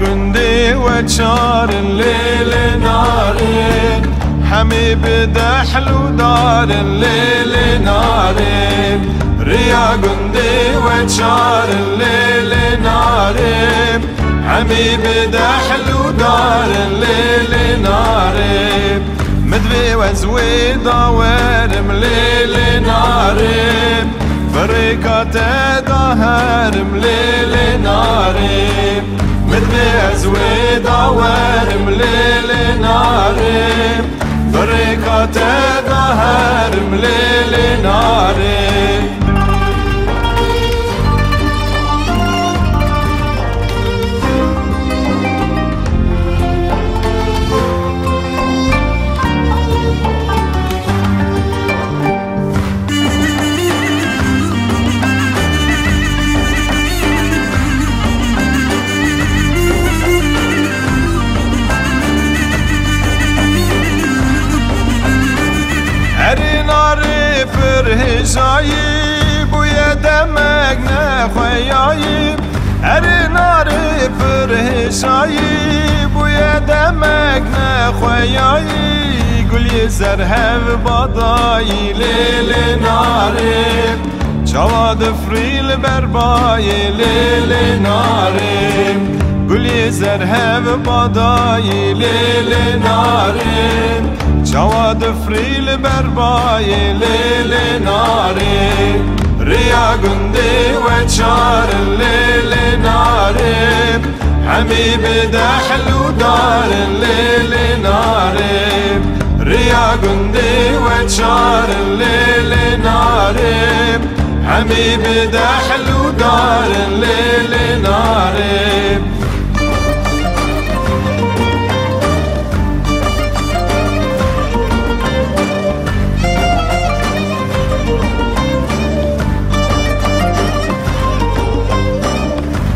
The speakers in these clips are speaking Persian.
قندي وشار الليل نارين حمي بدحل ودار الليل نارين ريا قندي وشار الليل نارين حمي بدحل ودار الليل نارين مدبي وزويدة وارم ليل نارين فريقات ظهر مليل ناري مدبي زويدة وارم ليل ناري فريقات ظهر مليل ناري هجايب ويا دمك نخويايب هري ناري فرهجايب ويا دمك نخويايب قول يزرها بضاي ليل ناري جواد فريل برباي ليل ناري قول يزرها بضاي ليل ناري جواد فريل برباي ليل ناري ريا قندي وشار الليل ناري حميب دحل ودار الليل ناري ريا قندي وشار الليل ناري حميب دحل ودار الليل ناري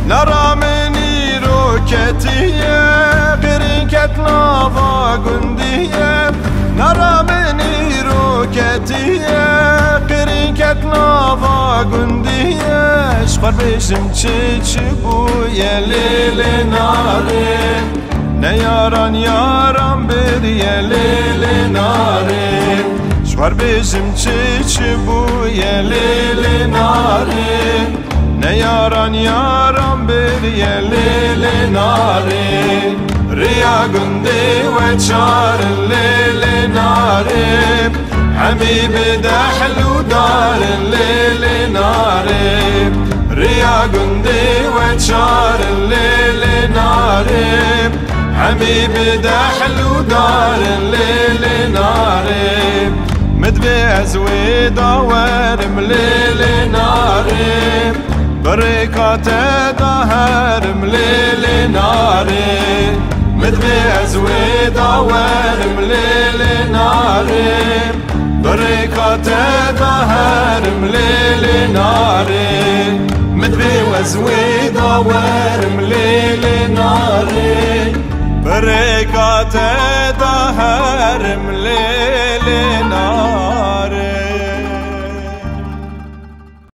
نرى مني روكتية بركة نافا قندية نرى مني روكتية بركة نافا قندية شخر بشم تشبويا ليل نارين نياران ياران بريا ليل نارين شخر بشم تشبويا ليل نارين نياران ياران بريا ليل ناري ريا قندي وشار الليل ناري حميب دحل ودار الليل ناري ريا قندي وشار الليل ناري حميب دحل ودار الليل ناري مدبي زويدة وارم ليل ناري بركات ظهر مليل ناري مدبي زويدة وارم ليل ناري بركات ظهر مليل ناري مدبي وزويدة وارم ليل ناري بركات ظهر مليل